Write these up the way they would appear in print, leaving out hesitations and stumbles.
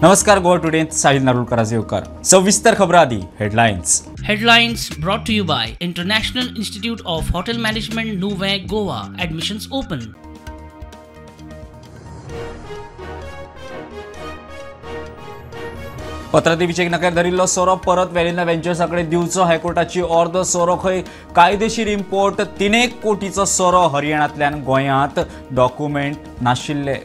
नमस्कार गोवा टुडे साहिल नारुलकराचे येवकार सविस्तर खबरां आदी Headlines brought to you by International Institute of Hotel Management Nuvei Goa. Admissions open. पत्रादेवीचे नकार धरिल्लो सोरो परत वेलिना वेंचर्सा कडेन दिवचो हायकोर्टाची ऑर्ड सोरो खंय कायदेशीर इम्पोर्ट 3 कोटीचो सोरो हरियाणांतल्यान गोंयांत डॉक्युमेंट नाशिल्ले.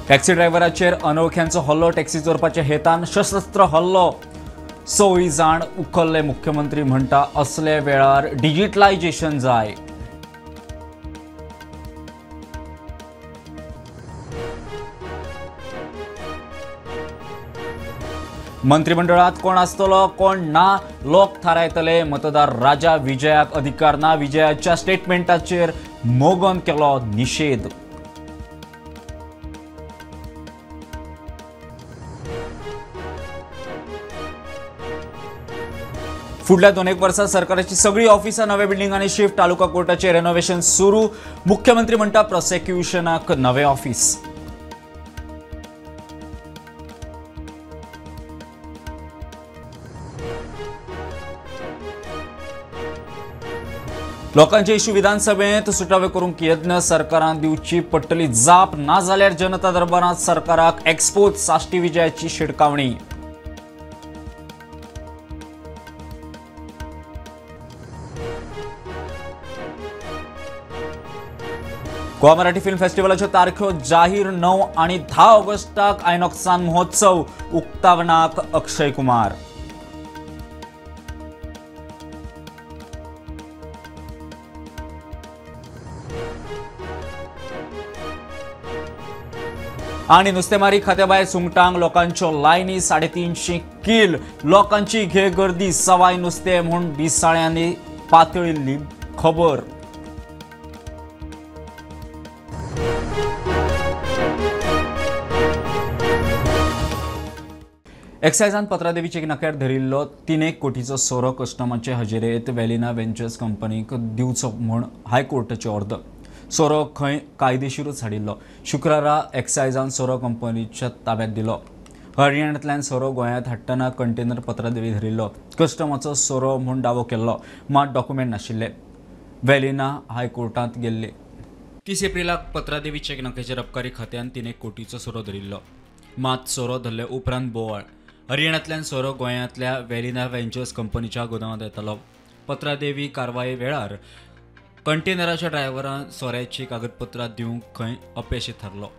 टॅक्सी ड्रायव्हराचेर अनवळख्यांचो हल्लो टॅक्सी चोरपाच्या हेतान सशस्त्र हल्लो 6 जाण उखल्ले. मुख्यमंत्री म्हणटा असले वेळार डिजिटलायजेशन जाय. मंत्रिमंडळात कोण आसतलो कोण ना लोक थारायतले. मतदार राजा विजयाक अधिकार ना. विजयाच्या स्टेटमेंटाचेर मोगन केलो निषेध. फुडल्या 2 वर्सां सरकाराची सगळी ऑफिसां नव्या बिल्डिंगांनी शिफ्ट. तालुका कोर्टाचे रेनोव्हेशन सुरू. मुख्यमंत्री म्हणटा प्रोसिक्युशनाक नवे ऑफिस. लोकांचे इश्यू विधानसभेत सुटावे करूंक यत्न सरकारान दिवची पडटली जाप. ना जाल्यार जनता दरबारात सरकाराक एक्सपोज साश्टी विजयाची शिडकावणी. गोवा मराठी फिल्म फेस्टिवलाच्यो तारखो जाहीर. 9 आणि 10 ऑगस्टाक आयनॉक्सान महोत्सव. उक्तावणाक अक्षय कुमार. आणि नुस्तेमारी खात्या भायर सुंगटांक लोकांच्यो लायनी. 350 किल. लोकांची घे गर्दी. सवाय नुस्तें म्हूण दिसाळ्यांनी पातळिल्ली खबर. एक्सायजान पत्रादेवीचे नकार धरिल्लो 3 कोटीचो सोरो कस्टमाचे हजेरेत वेलिना वेंचर्स कंपनीक दिवचो म्हूण हायकोर्टाची ऑर्डर. सोरो खंय कायदेशीरूच हाडिल्लो. शुक्रारा एक्सायजान सोरो कंपनीच्या ताब्यांत दिलो. हरियाणांतल्यान सोरो गोंयांत हाडटना कंटेनर पत्रादेवी धरिल्लो. कस्टमाचो सोरो म्हूण दावो केल्लो. मात डॉक्युमेंट नाशिल्ले. वेलिना हायकोर्टांत गेल्ले. 30 एप्रिलाक पत्रादेवीचे नकेचेर अबकारी खात्यान 3 कोटीचो सोरो धरिल्लो. मात सोरो धरले उपरांत बोवाळ. हरियाणांतल्यान सोरो गोंयांतल्या वेलिना वेंचर्स कंपनीच्या गोदामांत येतालो. पत्रादेवी कारवाये वेळार कंटेनराच्या ड्रायव्हरान सोऱ्याची कागदपत्रां दिवंक खंय अपेशी थारलो.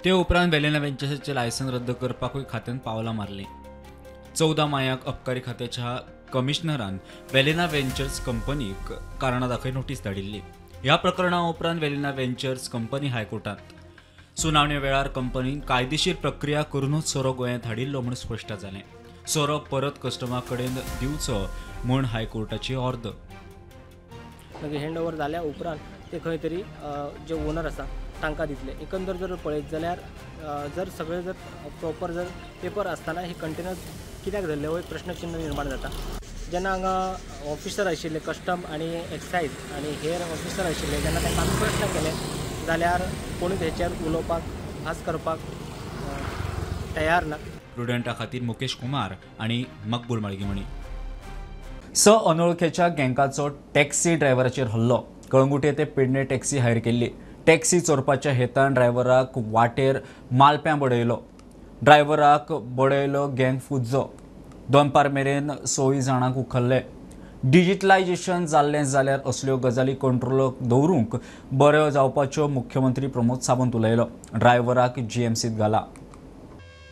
ते उपरांत वेलिना वेंचर्साचें लायसन रद्द करपाकूय खात्यान पावलां मारलीं. 14 मायाक अबकारी खात्याच्या कमिशनरान वेलिना वेंचर्स कंपनीक कारणां दाखय नोटीस धाडिल्ली. ह्या प्रकरणा उपरांत वेलिना वेंचर्स कंपनी हायकोर्टांत. सुनावणे वेळार कंपनीन कायदेशीर प्रक्रिया करूनच सोरो गोंयांत हाडिल्लो म्हूण स्पश्ट जालें. सोरो परत कस्टमरा कडेन दिवचो म्हूण हायकोर्टाची ऑर्डर. मागीर हँड ओवर जाल्या उपरांत ते खंय तरी जे ओनर आसा तांकां दितले. एकंदर जर पळयत जाल्यार जर सगळे जर प्रॉपर जर पेपर आसतना हे कंटेनर कित्याक धरले हो एक प्रश्नचिन्ह निर्माण जाता. जेन्ना हांगा ऑफिसर आशिल्ले कस्टम आनी एक्सायज आनी हेर ऑफिसर आशिल्ले जेन्ना तांकां प्रश्न केले जाल्यार कोणूच हेचेर उलोवपाक भास करपाक तयार ना. प्रुडंटा खातीर मुकेश कुमार आनी मकबूल माळगीमणी. अनवळखेच्या गँगाचो टॅक्सी ड्रायव्हराचेर हल्लो. कळंगुटे ते पेडणे टॅक्सी हायर केल्ली. टॅक्सी चोरपाच्या हेतान ड्रायव्हराक वाटेर मालप्यां बडयलो. ड्रायव्हराक बडयलो गँग फुज्जो. दनपार मेरेन 6 जाणांक उखल्ले. डिजिटलायजेशन जाल्लें जाल्यार असल्यो गजाली कंट्रोलाक दवरूंक बऱ्यो जावपाच्यो मुख्यमंत्री प्रमोद सावंत उलयलो. ड्रायव्हराक जीएमसीत घाला.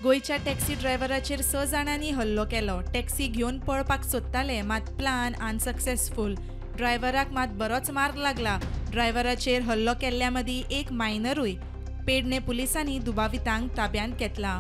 गोयच्या टॅक्सी ड्रायव्हराचेर 6 जाणांनी हल्लो केलो. टॅक्सी घेवन पळपाक सोदताले मात प्लान अनसक्सेसफूल. ड्रायव्हराक मात बरोच मार्ग लागला. ड्रायव्हराचेर हल्लो केल्ल्या मदीं एक मायनरूय. पेडणे पुलिसांनी दुबावितांक ताब्यांत घेतला.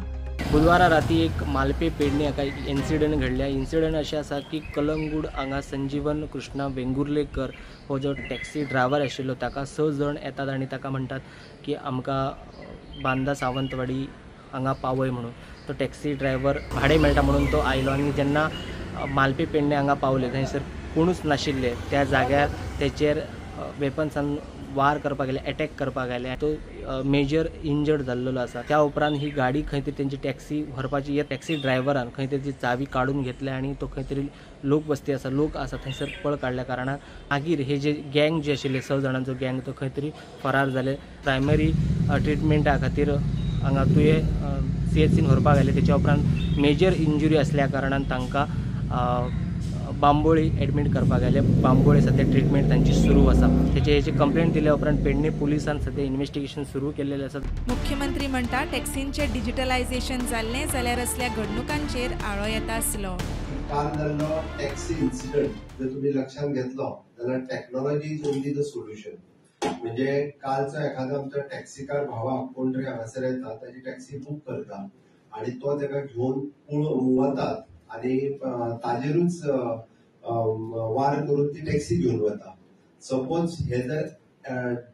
बुधवारा राती एक मालपे पेडणे हाका इन्सिडंट घडल्या. इन्सिडंट अशें आसा की कलंगूट हांगा संजीवन कृष्णा वेंगुर्लेकर हो जो टॅक्सी ड्रायव्हर आशिल्लो ताका 6 जण येतात आनी ताका म्हणटात की आमकां बांदा सावंतवाडी हांगा पावय म्हणून. तो टॅक्सी ड्रायव्हर भाडें मेळटा म्हणून तो आयलो आनी जेन्ना मालपे पेडणे हांगा पावले थंयसर कोणूच नाशिल्ले. त्या जाग्यार तेचेर वेपन्सान वार करपाक गेले, अटॅक करपाक गेले, तो मेजर इंजर्ड जाल्लो आसा. त्या उपरांत ही गाडी खंय तरी तेंची टॅक्सी व्हरपाची, या टॅक्सी ड्रायव्हरान खंय तरी चावी काडून घेतले आनी तो खंय तरी लोक आसा थंयसर पळ काडल्या कारणान मागीर हे जे गँग जे आशिल्ले 6 जाणांचो गँग तो खंय तरी फरार जाले. प्रायमरी ट्रिटमेंटा खातीर हांगा CHCन व्हरपाक गेले. तेच्या उपरांत मेजर इंजुरी असल्या कारणान तांकां बांबोळी एडमीट करपाक गेले. बांबोळी सध्या ट्रिटमेंट तांची सुरू आसा. हेची कंप्लेंट दिल्या उपरांत पेडणे पुलिसान सध्या इन्व्हेस्टिगेशन सुरू केलेलें आसा. मुख्यमंत्री म्हणटा टॅक्सींचे डिजिटलायझेशन जाल्ले जाल्यार असल्या घडणुकांचेर आळो येता आसलो. काल जाल्लो टॅक्सी इन्सिडंट जर तुम्ही लक्षात घेतलो जाल्यार technology is only the solution. म्हणजे कालचो एखादो आमचो टॅक्सीकार भावाक कोण तरी हांगासर येता, ताची टॅक्सी बूक करता आनी तो ताका घेवन वतात आनी ताजेरूच वार करून ती टॅक्सी घेवन वता. सपोज हे जर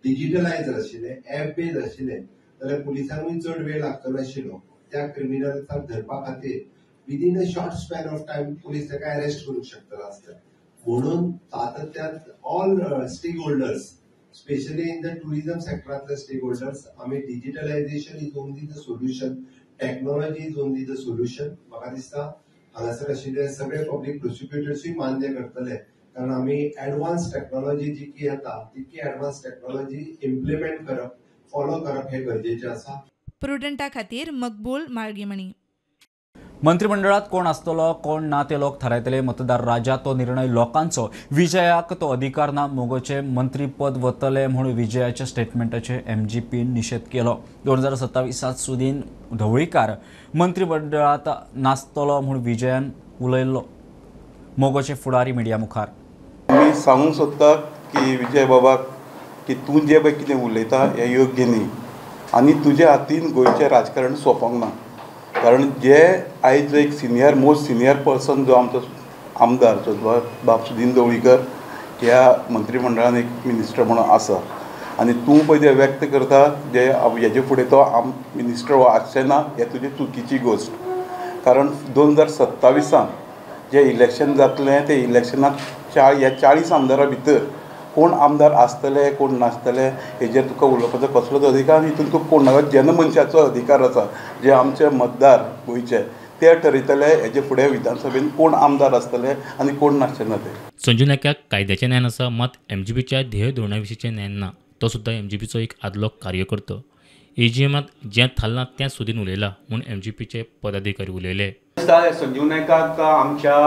डिजिटलायज आशिल्ले, ऍप बेज आशिल्ले जाल्यार पुलिसांकूय चड वेळ लागचो नाशिल्लो. त्या क्रिमिनल्सांक धरपा खातीर within a short span of time police ताका अरेस्ट करूंक शकतलो आसता. म्हणून सातत्यात all stakeholders, specially in the tourism सेक्टरांतले स्टेक होल्डर्स, आमी digitalisation is only the solution, technology is only the solution. म्हाका दिसता हांगासर आशिल्ले सगळे पब्लीक प्रोसिक्युटर्सूय मान्य करतले, कारण आमी एडवान्स टेक्नॉलॉजी जितकी येता तितकी एडवान्स टेक्नॉलॉजी इम्प्लिमेंट करप, फॉलो करप हे गरजेचें आसा. प्रुडंटा खातीर मकबूल माळगीमणी. मंत्रिमंडळात कोण आसतलो कोण ना ते लोक थारायतले. मतदार राजा तो निर्णय लोकांचो. विजयाक तो अधिकार ना. मोगोचे मंत्रीपद वतले म्हणून विजयाच्या स्टेटमेंटाचे MGPन निशेध केलो. 2027 सुदीन ढवळीकार मंत्रिमंडळात नासतलो म्हणून विजयान उलयल्लो. मोगोचे फुडारी मिडिया मुखार. मी सांगूंक सोदता की विजय बाबाक की तूं जे पळय कितें उलयता हें योग्य न्ही आनी तुज्या हातीन गोंयचें राजकारण सोंपोंक ना. कारण जे आयज एक मोस्ट सिनियर पर्सन जो आमचो आमदार जो बाब सुदीन ढवळीकर ह्या मंत्रिमंडळान एक मिनिस्टर म्हणून आसा आनी तूं पळय जें व्यक्त करता जे हेजे फुडें तो मिनिस्टर हो आसचें ना हें तुजी चुकीची गोश्ट. कारण 2027 जे इलेक्शन जातलें ते इलेक्शनाक 40 आमदारां भितर कोण आमदार आसतले कोण नासतले हेजेर तुका उलोवपाचो कसलोच अधिकार. हितून तुका कोणाक जनमनशाचो अधिकार आसा. जे आमचे मतदार गोंयचे ते ठरयतले हेजे फुडें विधानसभेन कोण आमदार आसतले आनी कोण नासचें ना ते. संजू नायकाक कायद्याचें ज्ञान आसा, मात MGPच्या ध्येय धोरणा विशींचें ज्ञान ना. तो सुद्दां MGPचो एक आदलो कार्यकर्तो. AGMात जें थारलां तें सुदीन उलयलां म्हूण MGPचे पदाधिकारी उलयले. संजीव नायकाक आमच्या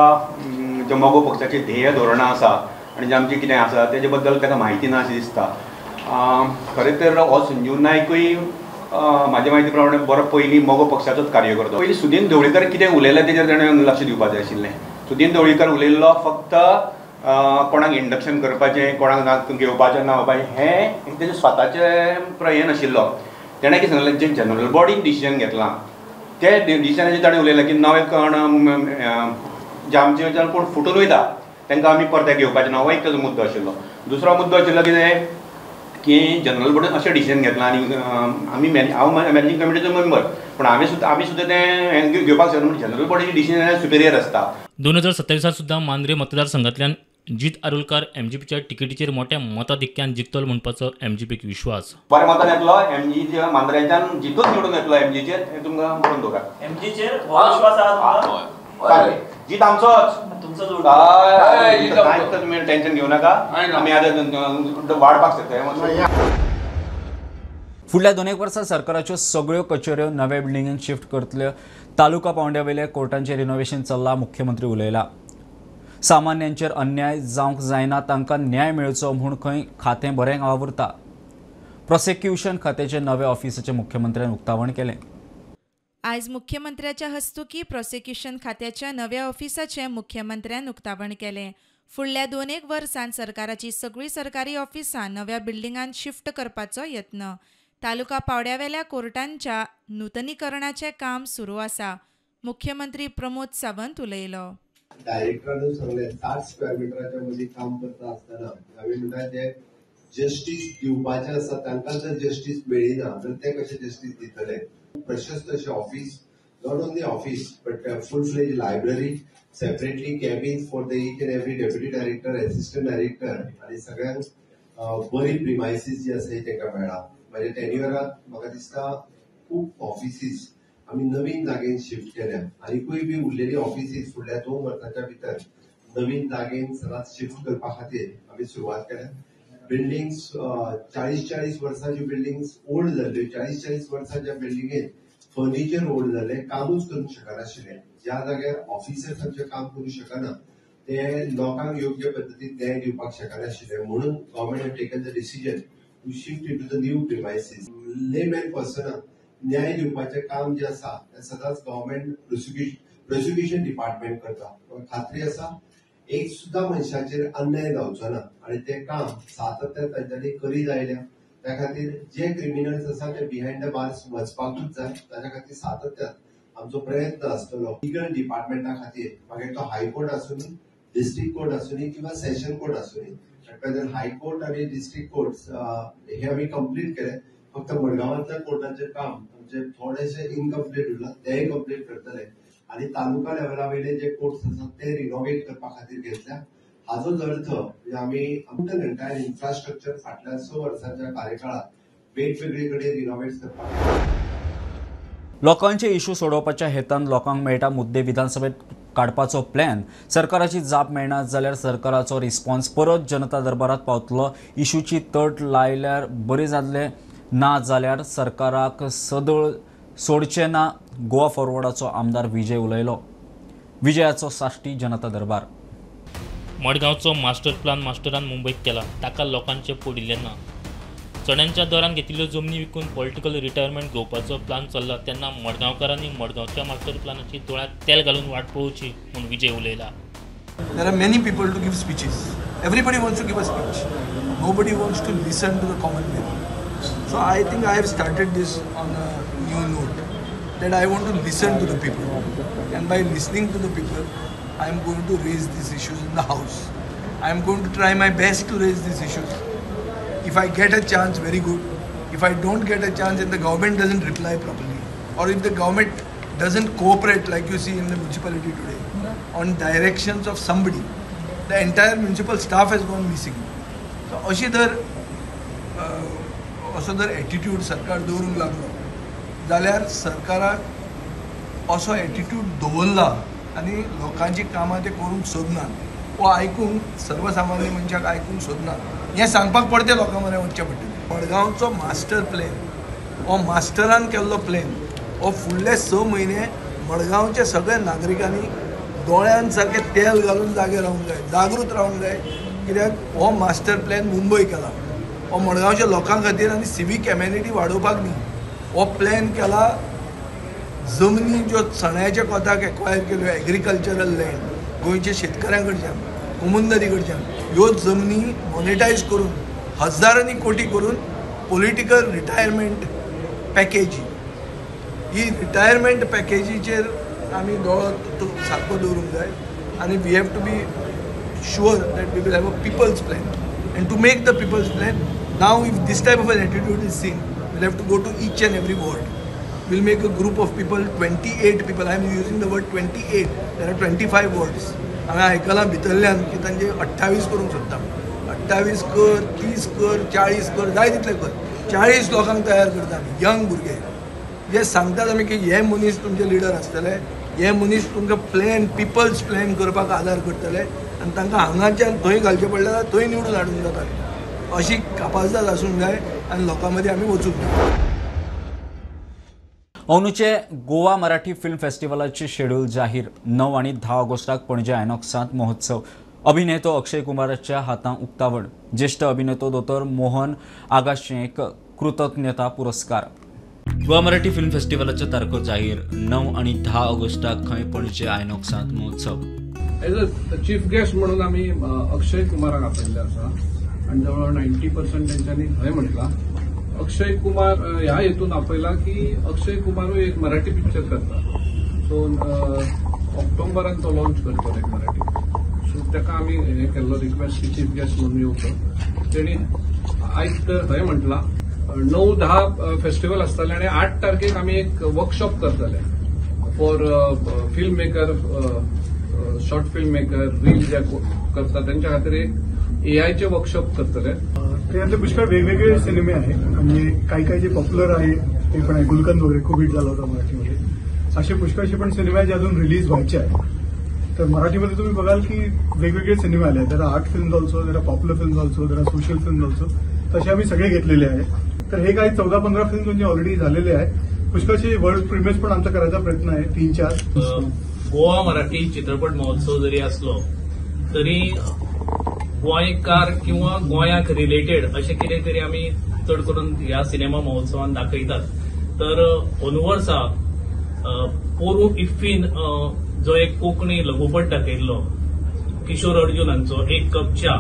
जे मोगो पक्षाचे ध्येय धोरणां आसा आनी जे आमचें कितें आसा तेजे बद्दल ताका म्हायती ना अशें दिसता. खरें तर हो संजीव नायकूय म्हाज्या म्हायती प्रमाणे बरो पयलीं मोगो पक्षाचोच कार्यकर्तो. पयलीं सुदीन ढवळीकर कितें उलयलें तेजेर ताणें लक्ष दिवपाक जाय आशिल्लें. सुदीन ढवळीकर उलयल्लो फक्त कोणाक इंडक्शन करपाचें, कोणाक घेवपाचें नावपाचें हें तेजें स्वताचें हें नाशिल्लो. तेणें कितें सांगलें जें जनरल बॉडीन डिसिजन घेतलां ते डिसिजनाचेर ताणें उलयलें की नवे कोण जे आमचे कोण फुटून वयता तांकां आमी परते घेवपाचें ना. हो एक ताजो मुद्दो आशिल्लो. दुसरो मुद्दो आशिल्लो कितें की जनरल बॉडीन अशें डिसिजन घेतलां आनी हांव मॅनेजींग कमिटीचो मेंबर पूण आमी सुद्दां तें घेवपाक शकना. म्हणजे जनरल बॉडीची डिसिजन सुपेरियर आसता. 2027 सुद्दां मांद्रे मतदारसंघांतल्यान जीत आरुलकार MGPच्या तिकेटीचेर मोठ्या मताधिक्यान जिखतलो म्हणपाचो MGPक विश्वास. बऱ्या मतान येतलो. MG मांद्र्याच्यान जितूच निवडून येतलो MGचेर हें तुमकां बरोवन दवरा. MGचेर विश्वास आसा. जीत आमचोच. तुमी टेन्शन घेवं नाका. आमी आतां वाडपाक शकता. फुडल्या 2 वर्सां सरकाराच्यो सगळ्यो कचेऱ्यो नव्या बिल्डिंगेक शिफ्ट करतल्यो. तालुका पावंड्यावेले कोर्टांचें रिनोव्हेशन चल्लां. मुख्यमंत्री उलयला. सामान्यांचेर अन्याय जावंक जायना, तांकां न्याय मेळचो म्हूण खंय खातें बरें वावुरता. प्रॉसिक्युशन खात्याचे नव्या ऑफिसाचें मुख्यमंत्र्यान उक्तावण केलें. आयज मुख्यमंत्र्याच्या हस्तुकी प्रॉसिक्युशन खात्याच्या नव्या ऑफिसाचें मुख्यमंत्र्यान उक्तावण केलें. फुडल्या 2 वर्सांत सरकाराची सगळीं सरकारी ऑफिसां नव्या बिल्डिंगांत शिफ्ट करपाचो यत्न. तालुका पावड्यावेल्या कोर्टांच्या नूतनीकरणाचें काम सुरू आसा. मुख्यमंत्री प्रमोद सावंत उलयलो. डायरेक्टरान सांगलें 60 स्क्वेअर मिटराच्या मदीं काम करता आसतना हांवें म्हणटा जे जस्टीस दिवपाचे आसा तांकां जर जस्टीस मेळिना जाल्यार ते कशें जस्टीस दितले. प्रशस्त अशें office, not only office but full fledge library, separately cabin for the each and every deputy director, assistant director आनी सगळ्यांक बरी प्रिमायसीस जी आसा ताका मेळ्ळा. म्हणजे टेन्युअरात म्हाका दिसता खूब ऑफिसीस आमी नवीन जागेन शिफ्ट केल्या. आनीकूय बी उरलेली ऑफिसीस फुडल्या 2 वर्सांच्या भितर नवीन जागेन सदांच शिफ्ट करपा खातीर आमी सुरवात केल्या. बिल्डिंग्स 40-40 वर्सांची बिल्डिंग्स ओल्ड जाल्ल्यो. 40-40 वर्सांच्या बिल्डिंगेन फर्निचर ओल्ड जाल्ले, कामूच करूंक शकनाशिल्ले. ज्या जाग्यार ऑफिसर्स आमचे काम करूंक शकना ते लोकांक योग्य पद्दतीन न्याय दिवपाक शकनाशिल्ले. म्हणून government has taken the decision to shift into the new premises. Layman पर्सनाक न्याय दिवपाचें काम जे आसा ते सदांच गव्हर्मेंट प्रोसिक्युशन डिपार्टमेंट करता. खात्री आसा एक सुद्धा मनशाचेर अन्याय जावचो ना आनी तें काम सातत्यान तांच्यांनी करीत आयल्या. त्या खातीर जे क्रिमिनल्स आसा ते बिहायंड द बार्स वचपाकूच जाय. ताच्या खातीर सातत्यान आमचो प्रयत्न आसतलो. लिगल डिपार्टमेंटा खातीर मागीर तो हायकोर्ट आसूनी, डिस्ट्रिक्ट कोर्ट आसूनी किंवा सेशन कोर्ट आसूनी. हायकोर्ट आनी डिस्ट्रिक्ट कोर्ट्स हे आमी कंप्लीट केले. फक्त मडगांवांतल्या कोर्टाचें काम आमचे थोडेशे इनकम्प्लीट उरला, तेय कंप्लीट करतले. आनी तालुका लेवला वयले जे कोर्ट्स आसात ते रिनोवेट करपा खातीर घेतल्या. हाजो अर्थ म्हणजे आमी आमच्या एंटायर इन्फ्रास्ट्रक्चर फाटल्या 6 वर्सांच्या कार्यकाळात वेगवेगळे कडेन रिनोवेट करपाक. लोकांचे इश्यू सोडोवपाच्या हेतान लोकांक मेळटा मुद्दे विधानसभेत काडपाचो प्लॅन. सरकाराची जाप मेळना जाल्यार सरकाराचो रिस्पॉन्स परत जनता दरबारात पावतलो. इश्यूची तट लायल्यार बरें जातलें, ना जाल्यार सरकाराक सदळ सोडचें ना. गोवा फॉरवर्डाचो आमदार विजय उलयलो. विजयाचो साश्टी जनता दरबार. मडगांवचो मास्टर प्लान मास्टरान मुंबईत केला, ताका लोकांचे पडिल्ले ना. चण्यांच्या दरान घेतिल्ल्यो जमनी विकून पॉलिटिकल रिटायरमेंट घेवपाचो प्लान चल्ला तेन्ना मडगांवकारांनी मडगांवच्या मास्टर प्लानाची दोळ्यांत तेल घालून वाट पळोवची म्हूण विजय उलयला. There are many people to give speeches. Everybody wants to give a speech. Nobody wants to listen to the common man. So I think I have started this on a new note that I want to listen to the people. And by listening to the people, I am going to raise these issues in the House. I am going to try my best to raise these issues. If I get a chance, very good. If I don't get a chance and the government doesn't reply properly, or if the government doesn't cooperate like you see in the municipality today, on directions of somebody, the entire municipal staff has gone missing. So असो जर attitude सरकार दवरूंक लागलो जाल्यार सरकाराक असो attitude दवरला आनी लोकांची कामां ते करूंक सोदना वो आयकूंक सर्वसामान्य मनशाक आयकूंक सोदना हें सांगपाक पडटे लोकां मरें वचचें पडटलें. मडगांवचो मास्टर प्लॅन हो मास्टरान केल्लो प्लॅन हो फुडले 6 म्हयने मडगांवच्या सगळ्या नागरिकांनी दोळ्यान सारकें तेल घालून जागे रावंक जाय, जागृत रावंक जाय. कित्याक हो मास्टर प्लॅन मुंबय केला, हो मडगांवच्या लोकां खातीर आनी सिवीक कम्युनिटी वाडोवपाक न्ही. हो प्लॅन केला जमनी ज्यो चण्याच्या कोताक एक्वायर केल्यो एग्रीकल्चरल लँड गोंयच्या शेतकऱ्यां कडच्यान, कमुनदारी कडच्यान ह्यो जमनी मॉनिटायज करून हजारांनी कोटी करून पॉलिटिकल रिटायरमेंट पॅकेजी, ही रिटायरमेंट पॅकेजीचेर आमी दोळो सारको दवरूंक जाय. आनी we have to be sure that we will have a people's plan. And to make the people's plan, now if this type of an attitude is seen, we'll have to go to each and every ward. We'll make a group of people, 28 people. I am using the word 28. There are 25 wards. आमी आयकलां भितरल्यान की तांचे 28 करूंक सोदता. 28 कर, 30 कर, 40 कर, जाय तितले कर. 40 लोकांक तयार करता आमी, यंग भुरगे जे सांगतात आमी की हे मनीस तुमचे लिडर आसतले, हे मनीस तुमकां प्लॅन पिपल्स प्लॅन करपाक आदार करतले आनी तांकां हांगाच्यान थंय घालचें पडलें जाल्यार थंय निवडून हाडूंक जाता. अशी कापाजदाद आसूंक जाय आनी लोकां मदीं आमी वचूंक जाय. अंदूचे गोवा मराठी फिल्म फेस्टिवलाचे शेड्यूल जाहीर. 9 आनी 10 ऑगस्टाक पणजे आयनॉक्सांत महोत्सव. अभिनेतो अक्षय कुमाराच्या हातांत उक्तावण. ज्येष्ठ अभिनेतो दोतोर मोहन आगाशेक कृतज्ञता पुरस्कार. गोवा मराठी फिल्म फेस्टिवलाच्यो तारखो जाहीर. 9 आनी 10 ऑगस्टाक खंय पणजे आयनॉक्सांत महोत्सव. एज अ चीफ गेस्ट म्हणून आमी अक्षय कुमाराक आपयल्ले आसा आनी जवळ 90% तेंच्यांनी हय म्हटलां. अक्षय कुमार ह्या हेतून आपयला की अक्षय कुमारूय एक मराठी पिक्चर करता. सो ऑक्टोबरान तो लॉन्च करतलो एक मराठी. सो ताका आमी हें केल्लो रिक्वेस्ट की चीफ गेस्ट म्हणून येवचो. तेणी आयज तर हय म्हटलां. 9-10 फेस्टिवल आसतले आनी 8 तारखेक आमी एक वर्कशॉप करतले for film maker, short film maker, reel जे करता तेंच्या खातीर एक एआयचे वर्कशॉप करतले. त्यातले पुष्कळ वेगवेगळे सिनेमे आहेत. म्हणजे काही जे पॉप्युलर आहे ते पण आहे. गुलकंद वगैरे खूप हिट झाला होता मराठीमध्ये. असे पुष्कळसे पण सिनेमे आहेत जे अजून रिलीज व्हायचे आहेत. तर मराठीमध्ये तुम्ही बघाल की वेगवेगळे सिनेमे आले. जरा आर्ट फिल्म ऑल्सो, जरा पॉप्युलर फिल्म ऑल्सो, जरा सोशल फिल्म ऑल्सो. तसे आम्ही सगळे घेतलेले आहेत. तर हे काही 14-15 फिल्म म्हणजे ऑलरेडी झालेले आहेत. पुष्कळचे वर्ल्ड प्रीमियर्स पण आमचा करायचा प्रयत्न आहे. 3-4 गोवा मराठी चित्रपट महोत्सव जरी असलो तरी गोंयकार किंवा गोंयाक रिलेटेड अशें कितें तरी आमी चड करून ह्या सिनेमा महोत्सवान दाखयतात. तर ओनवर्सा पोरू इफ्फीन जो एक कोंकणी लघुपट दाखयल्लो किशोर अर्जुन हांचो एक कप च्या,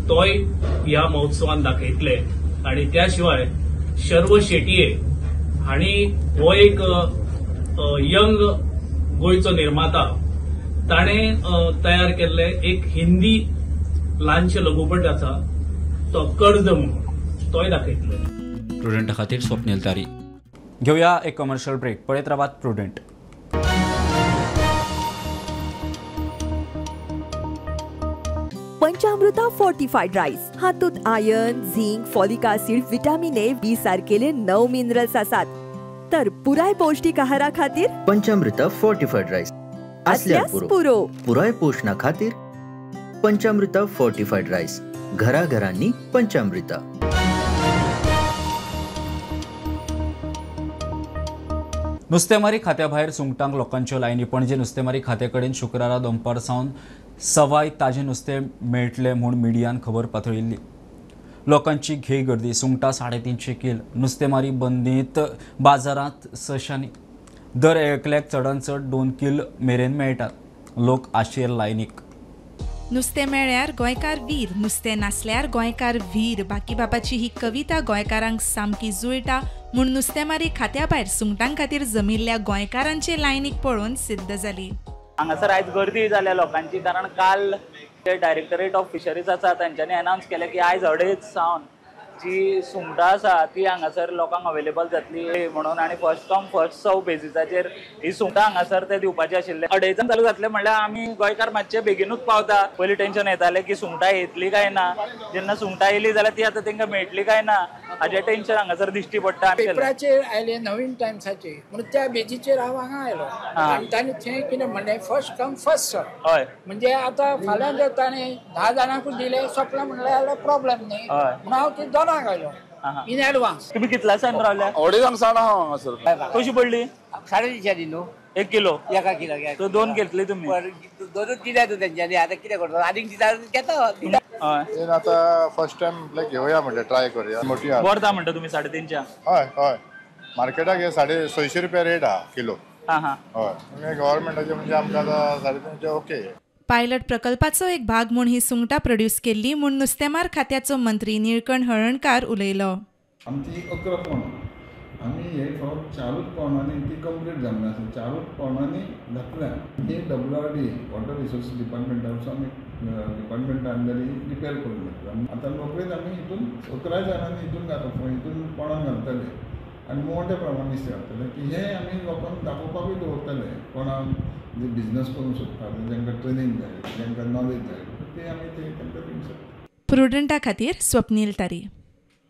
तोय ह्या महोत्सवान दाखयतले. आणि त्या शिवाय शर्व शेटये हांणी हो एक यंग गोंयचो निर्माता ताणें तयार केल्ले एक हिंदी ल्हानशें लघुपट आसा तो कर्ज म्हणून, तोय दाखयतले. प्रुडंटा खातीर स्वप्नील तारी. घेऊया एक कमर्शियल ब्रेक. पळयत रावात प्रुडंट. पंचामृता फोर्टिफाईड राईस. हातूंत iron, zinc, folic acid, vitamin A, B सारकेले 9 मिनरल्स आसात. तर पुराय पौष्टिक आहारा खातीर पंचामृता फोर्टिफाईड राईस असल्यास पुरो. पुराय पोषणा खातीर पंचामृता फोर्टिफाईड राईस. घराघरांनी पंचामृता. नुस्तेमारी खात्या भायर सुंगटांक लोकांच्यो लायनी. पणजे नुस्तेमारी खात्या कडेन शुक्रारा दनपार सावन सवाय ताजें नुस्तें मेळटलें म्हूण मिडियान खबर पातळिल्ली. लोकांची घे गर्दी. सुंगटां 350 किल. नुस्तेमारी बंदीत बाजारांत 600. दर एकल्याक चडांत चड 2 किल मेरेन मेळटात. लोक आशेर लायनीक. नुस्तें मेळ्यार गोंयकार वीर, नुस्तें नासल्यार गोंयकार वीर. बाकी बापाची ही कविता गोंयकारांक सामकी जुळटा म्हूण नुस्तेमारी खात्या भायर सुंगटां खातीर जमिल्ल्या गोंयकारांचे लायनीक पळोवन सिद्ध जाली. हांगासर आयज गर्दी जाल्या लोकांची, कारण काल जे डायरेक्टरेट ऑफ फिशरीज आसा तांच्यांनी अनावन्स केलें की आयज 2:30 सावन जी सुंगटां आसा ती हांगासर लोकांक अवेलेबल जातली म्हणून. आनी फर्स्ट कम फर्स्ट सर्व बेसिसाचेर ही सुंगटां हांगासर ते दिवपाचे आशिल्ले. 2:30 चालू जातले म्हणल्यार आमी गोंयकार मातशे बेगीनूच पावता. पयलीं टेन्शन येतालें की सुंगटां येतली काय ना. जेन्ना सुंगटां येयली जाल्यार ती आतां तांकां मेळटली काय ना हाजें टेन्शन हांगासर दिश्टी पडटा. पेपराचेर आयले नवीन टायम्साचेर म्हणून त्या बेजीचेर हांव हांगा आयलो आनी तांणी थंय कितें म्हणलें फर्स्ट कम फर्स्ट सर्व. हय म्हणजे आतां फाल्यां जर ताणें 10 जाणांकूच दिले सोंपला म्हणल्यार प्रॉब्लेम न्ही म्हणून हांव ते दोनांक आयलो इन एडवान्स. तुम्ही कितल्यासान रावल्या? 2:30 सावन हांव हांगासर. कशी पडली? 350 दिलो. 1 किलो एका किलो तो 2 घेतली तुम्ही? दोनूच दिल्या तू तेंच्यांनी. आतां कितें करता आनीक दिता घेता. आता फर्स्ट टाइम घेवया म्हणले ट्राय करूया. मोठी व्हरता म्हणटा तुम्ही 350. हय हय मार्केटाक हे 650 रुपया रेट हा किलो. हय गव्हर्मेंटाचे म्हणजे आमकां आतां 350 ओके. पायलट प्रकल्पाचो एक भाग म्हूण ही सुंगटां प्रोड्यूस केल्ली म्हूण नुस्तेमार खात्याचो मंत्री निळकंठ हळर्णकार उलयलो. आमची 11 पोंड आमी हे फक्त 4 पोंडांनी ती कंप्लीट जावना. 4 पोंडांनी घातल्या. हे WRD वॉटर रिसोर्सीस डिपार्टमेंटाचो आमी डिपार्टमेंटा अंडर रिपेर करून घेतला. आतां रोखडेच आमी हितून 11 जाणांनी हितून घालप हितून पोंडान घालतले आनी मोठ्या प्रमाणात नुस्तें घालतले की हे आमी लोकांक दाखोवपाकूय दवरतले. कोणाक जे बिझनेस करूंक सोदतात जेंकां ट्रेनिंग जाय जेंकां नॉलेज जाय ते आमी तेंकां दिवंक शकता. प्रुडंटा खातीर स्वप्नील तारी.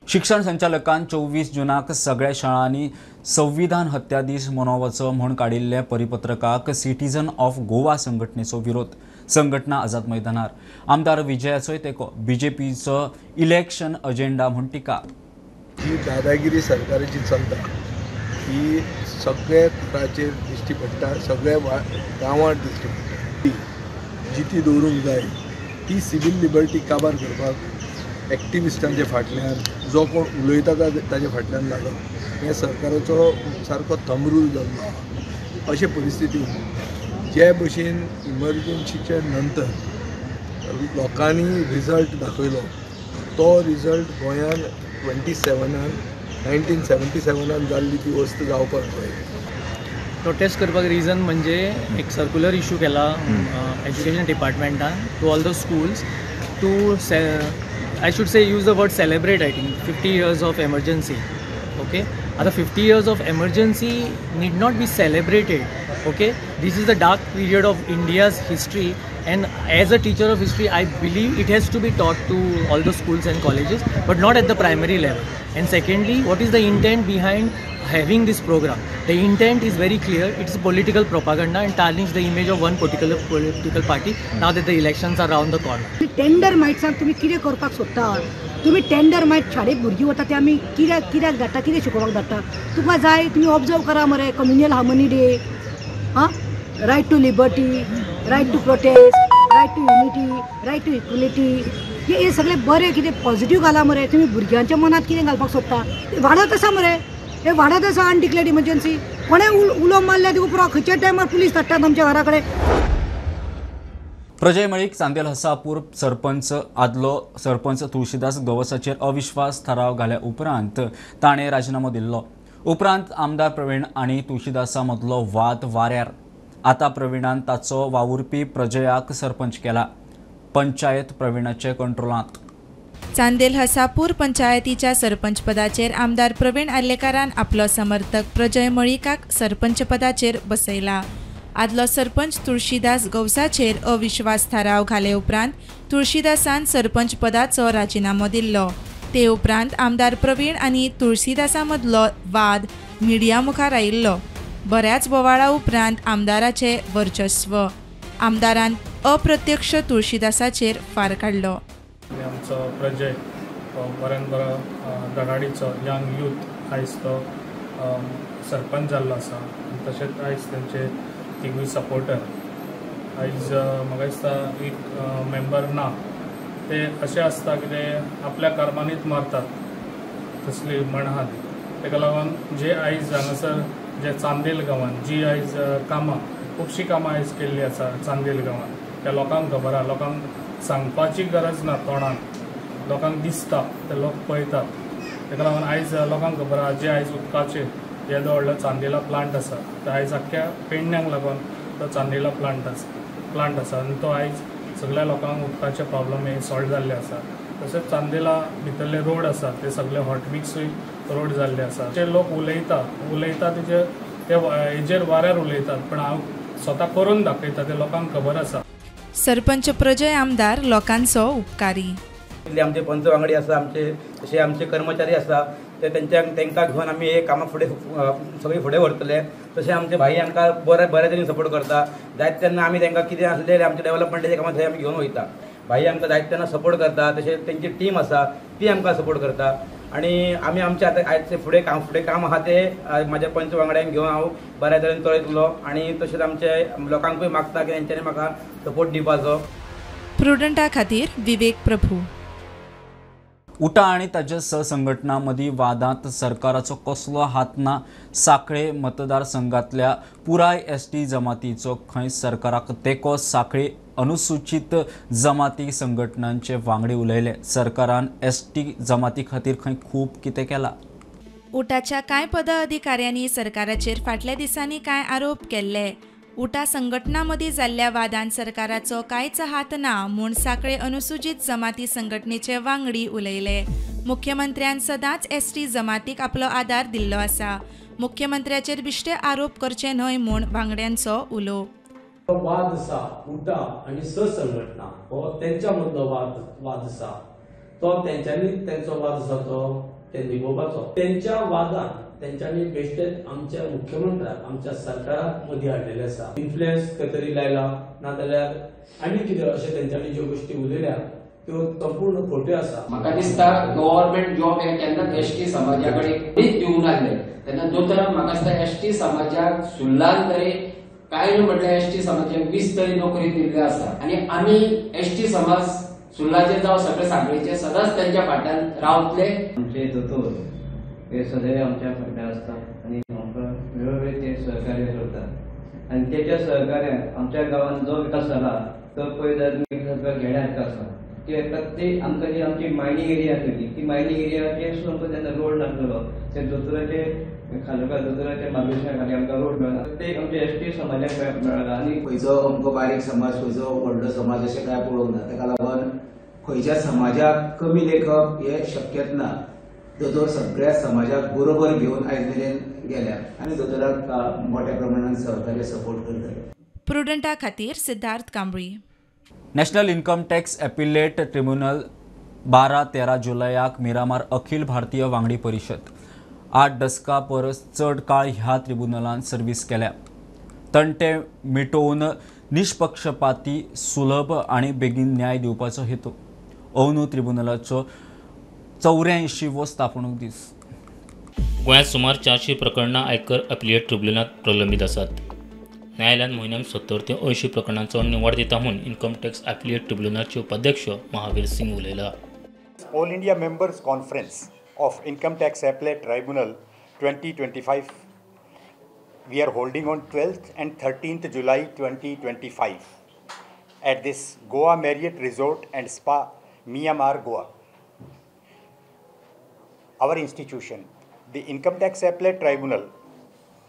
शिक्षण संचालकान 24 जुनाक सगळ्या शाळांनी संविधान हत्या दीस मनोवचो म्हूण काडिल्ल्या परिपत्रकाक सिटीजन ऑफ गोवा संघटनेचो विरोध. संघटना आझाद मैदानार. आमदार विजयाचोय तेको. बीजेपीचो इलेक्शन अजेंडा म्हूण टिका. ही दादागिरी सरकाराची चलता ही सगळ्या घराचेर दिश्टी पडटा. सगळ्या गांवांत दिश्टी पडटा. जी ती दवरूंक जाय ती सिवील लिबर्टी काबार करपाक एक्टिविस्टांचे फाटल्यान जो कोण उलयता ताजे फाटल्यान लागप हे सरकाराचो सारको थंबरूल जाल्लो. अशे परिस्थितींत जे भशेन इमर्जन्सीचे नंतर लोकांनी रिजल्ट दाखयलो तो रिजल्ट गोंयान 1977 जाल्ली ती वस्त जावपाक जाय. प्रोटेस्ट करपाक रिजन म्हणजे एक सर्क्युलर इशू केला एज्युकेशन डिपार्टमेंटान to all the schools to I should say use the word celebrate. I think 50 years of emergency. Okay आता 50 years of emergency need not be celebrated. Okay this is the dark period of India's history And as a teacher of history, I believe it has to be taught to all the schools and colleges, but not at the primary level. And secondly, what is the intent behind having this program? The intent is very clear. It is political propaganda and tarnish the image of one particular political party now that the elections are around the corner. Tender माहिती सांग तुम्ही कितें करपाक सोदता. तुम्ही tender माहिती शाळेक भुरगीं वता ते आमी कित्याक धाडटा, कितें शिकोवपाक धाडटा. तुका जाय तुम्ही ऑब्जर्व करा मरे. Communal harmony day, right to liberty, right to protest, right to unity, right to equality, हे सगळे बरे कितें पॉझिटिव्ह घाला मरे. तुम्ही भुरग्यांच्या मनात कितें घालपाक सोदता. वाडत आसा मरे, हे वाडत आसा अनडिक्लेअर्ड इमर्जन्सी. कोणें उलो मारल्या ती उपरांत खंयच्या टायमार पुलीस धाडटात आमच्या घरा कडेन. प्रजय मळीक चांदेल हसापूर सरपंच आदलो सरपंच तुळशीदास गवसाचेर अविश्वास थाराव घाल्या उपरांत ताणें राजीनामो दिल्लो. उपरांत आमदार प्रवीण आनी तुळशीदासा मदलो वाद वाऱ्यार. आतां प्रवीणान ताचो वावुरपी प्रजयाक सरपंच केला. पंचायत प्रवीणाचे कंट्रोलांत. चांदेल हसापूर पंचायतीच्या सरपंच पदाचेर आमदार प्रवीण आर्लेकारान आपलो समर्थक प्रजय मळीकाक सरपंच पदाचेर बसयला. आदलो सरपंच तुळशीदास गवसाचेर अविश्वास थाराव घाले उपरांत तुळशीदासान सरपंच पदाचो राजीनामो दिल्लो. ते उपरांत आमदार प्रवीण आनी तुळशीदासा मदलो वाद मिडिया मुखार आयिल्लो. बऱ्याच बोवाळा उपरांत आमदाराचे वर्चस्व. आमदारान अप्रत्यक्ष तुळशीदासाचेर फार काडलो. आमचो प्रजय बऱ्यान बरो धडाडीचो यंग यूथ आयज तो सरपंच जाल्लो आसा. तशेंच आयज तांचे तिगूय सपोर्टर आयज म्हाका दिसता एक मेंबर ना ते अशें आसता कितें आपल्या कर्मांनीच मारतात तसली म्हण आहा ती. ताका लागून जे आयज हांगासर जे चांदेल गांवांत जी आयज कामां खुबशीं कामां आयज केल्लीं आसा चांदेल गांवांत त्या लोकांक खबर आहा. लोकांक सांगपाची गरज ना तोंडान. लोकांक दिसता ते लोक पळयतात. ताका लागून आयज लोकांक खबर आहा जे आयज उदकाचे येदो व्हडलो चांदेला प्लांट आसा तो आयज आख्ख्या पेडण्यांक लागून तो चांदेला प्लांट आसा आनी तो आयज सगळ्या लोकांक उदकाचे प्रॉब्लम हे सॉल्व जाल्ले आसा. तशेंच चांदेला भितरले रोड आसा ते सगळे हॉटमिक्सूय रोड जाल्ले आसा. जे लोक उलयता तेजे ते हेजेर वाऱ्यार उलयतात पण हांव स्वता करून दाखयता ते लोकांक खबर आसा. सरपंच प्रजय आमदार लोकांचो उपकारी. आमचे पंच वांगडी आसा, आमचे तशे आमचे कर्मचारी आसा ते तांकां घेवन आमी हे कामां फुडें सगळीं फुडें व्हरतले. तशें आमचे भाई आमकां बऱ्या तरेन सपोर्ट करता. जायत तेन्ना आमी तांकां कितें आसलें आमचे डेवलपमेंटाचे कामां थंय आमी घेवन वयता. भाई आमकां जायत तेन्ना सपोर्ट करता. तशें तेंची टीम आसा ती आमकां सपोर्ट करता. आनी आमी आमचे आतां आयज फुडें काम आहा ते म्हाज्या पंच वांगड्यांक घेवन हांव बऱ्या तरेन चलयतलो. आनी तशेंच आमचे लोकांकूय मागता की तेंच्यांनी म्हाका सपोर्ट दिवपाचो. प्रुडंटा खातीर विवेक प्रभू. उटा आणि ताच्या सहसंघटना मदीं वादांत सरकाराचो कसलो हात ना. साखळे मतदारसंघातल्या पुराय एसटी जमातीचो खंय सरकाराक तेको. साखळे अनुसूचित जमाती संघटनांचे वांगडी उलयले. सरकारान एसटी जमाती खातीर खंय खूब कितें केलां. उटाच्या कांय पदाधिकाऱ्यांनी सरकाराचेर फाटल्या दिसांनी कांय आरोप केल्ले. उटा संघटना मदीं जाल्ल्या वादांत सरकाराचो कांयच हात ना म्हूण साखळे अनुसूचित जमाती संघटनेचे वांगडी उलयले. मुख्यमंत्र्यान सदांच एसटी जमातीक आपलो आदार दिल्लो आसा. मुख्यमंत्र्याचेर बिश्टे आरोप करचे न्हय म्हूण वांगड्यांचो उलो. वाद आसा उटा आनी सहसंघटना हो तेंच्या मदलो वाद आसा तो तेंच्यांनी तेंचो वाद आसा तो ते निभोवपाचो. तेंच्या वादांत तेंच्यांनी बेश्टेच आमच्या मुख्यमंत्र्याक आमच्या सरकाराक मदीं हाडलेले आसा. इन्फ्लुएन्स खंय तरी लायला नाजाल्यार आनी कितें अशें तेंच्यांनी ज्यो गोश्टी उलयल्या त्यो संपूर्ण खोट्यो आसा. म्हाका दिसता गव्हर्नमेंट जॉब हे केन्ना एसटी समाजा कडेन दिवंक नासले तेन्ना दोतोराक म्हाका दिसता एसटी समाजाक सुल्लान तरी काय म्हटल्यार एसटी समाजाक 20 तरी नोकरी दिल्ल्यो आसा. आनी आमी एसटी समाज सुल्लाचे जावं सगळे सांगळेचे सदांच तेंच्या फाटल्यान रावतले. आमचे दोतोर हे सदैव आमच्या फाटल्यान आसतात आनी आमकां वेळोवेळी ते सहकार्य करतात. आनी तेच्या सहकार्यान आमच्या गांवांत जो विकास जाला तो पयलीं घेण्यात आसा. ते आमकां जी आमची मायनींग एरिया आसली ती मायनींग एरियाचेर आमकां तेन्ना रोड नासलो. ते दोतोराचे खालोखाल दोतोराच्या मार्गदर्शना खाली आमकां रोड मेळ्ळा. ते आमच्या एसटी समाजाक मेळ्ळा. आनी खंयचो अमको बारीक समाज खंयचो व्हडलो समाज अशें काय पळोवंक ना. ताका लागून खंयच्या समाजाक कमी लेखप हे शक्यच ना. दोतोर सगळ्या समाजाक बरोबर घेवन आयज मेरेन गेल्या आनी दोतोराक मोठ्या प्रमाणात सहकार्य सपोर्ट करता. प्रुडंटा खातीर Siddharth Kamble. National income tax appellate tribunal 12-13 जुलयाक मिरामार अखिल भारतीय वांगडी परिशद 8 दशकां परस चड काळ ह्या ट्रिब्युनलान सर्व्हिस केल्या. तंटे मिटोवन निष्पक्षपाती, सुलभ आणि बेगीन न्याय दिवपाचो हेतू. अंदू ट्रिब्युनलाचो 84वो स्थापणूक दीस. गोंयांत सुमार 400 प्रकरणां आयकर अपिलेट ट्रिब्युनलांत प्रलंबीत आसात. न्यायालयान म्हयन्याक 70 ते 80 प्रकरणांचो निवाड दिता म्हणून इन्कम टॅक्स अपिलेट ट्रिब्युनलाचे उपाध्यक्ष Mahavir Singh उलयला. All India Members Conference of Income Tax Appellate Tribunal 2025 we are holding on 12th and 13th July 2025 at this Goa Marriott Resort and Spa, Myanmar, Goa. Our institution, the Income Tax Appellate Tribunal,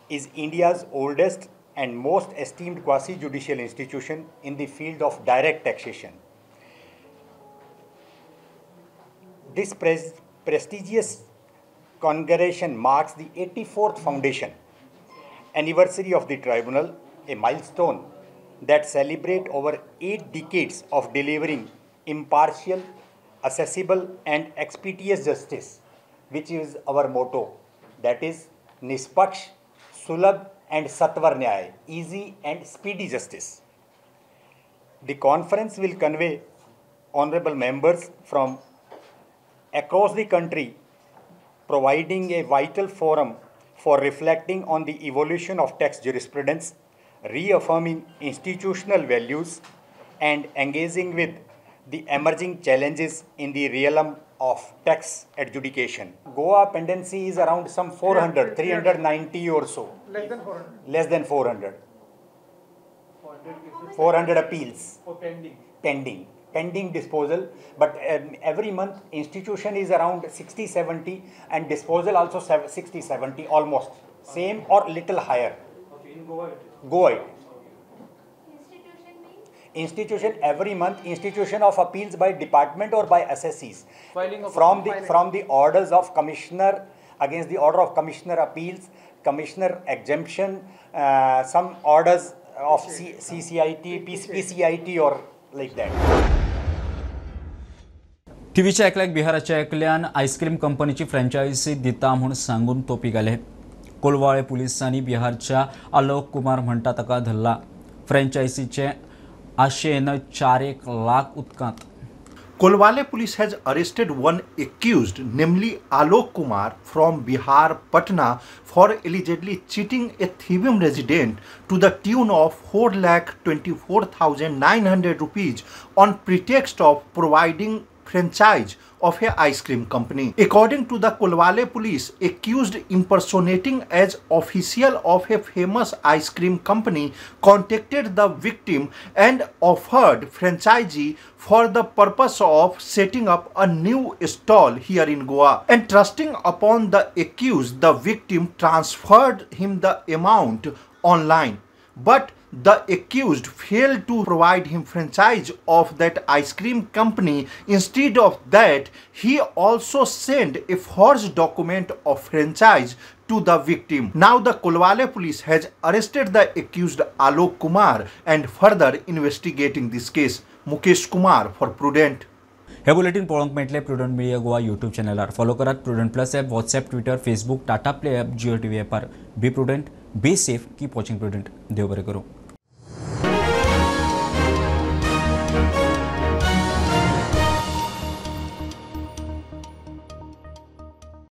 is India's oldest and most esteemed quasi-judicial institution in the field of direct taxation. This prestigious congregation marks the 84th foundation anniversary of the tribunal, a milestone that celebrates over 8 decades of delivering impartial, accessible and expeditious justice, which is our motto, that is Nispaksh, Sulabh and Satvar Nyay, easy and speedy justice. The conference will convey honorable members from across the country, providing a vital forum for reflecting on the evolution of tax jurisprudence, reaffirming institutional values, and engaging with the emerging challenges in the realm of tax adjudication. Goa pendency is around some 400, 390 or so. Less than 400. Less than 400. 400 appeals. Pending disposal, but every month institution is around 60-70 and disposal also 60-70 almost. Same or little higher. Okay, in Goa. Goa. Institution every month, institution of appeals by department or by assessees. From the orders of commissioner, against the order of commissioner appeals, commissioner exemption, some orders of CCIT, PCIT or like that. टीव्हीच्या एकल्याक बिहाराच्या एकल्यान ice cream कंपनीची franchise दिता म्हूण सांगून तोपी घाले. कोलवाळे पुलिसांनी बिहारच्या आलोक कुमार म्हणटा ताका धरला. फ्रँचायझीचे आशेन 4 लाख उदकांत. Kolwale police has arrested one accused, namely Alok Kumar from Bihar, Patna, for allegedly cheating a Thivim resident to the tune of 4,24,900 rupees on pretext of providing franchise of a ice cream company. According to the Kolwale police, accused impersonating as official of a famous ice cream company contacted the victim and offered franchisee for the purpose of setting up a new stall here in Goa. And trusting upon the accused, the victim transferred him the amount online. But the accused failed to provide him franchise of that ice cream company. Instead of that, he also sent a forged document of franchise to the victim. Now the Kolwale police has arrested the accused Alok Kumar and further investigating this case. Mukesh Kumar for Prudent. हे bulletin पळोवंक मेळटले Prudent media Goa YouTube चॅनलार. Follow करात Prudent plus app, WhatsApp, Twitter, Facebook, Tata play app, Jio TV ॲपार. Be Prudent, be safe, keep watching Prudent. देव बरें करूं.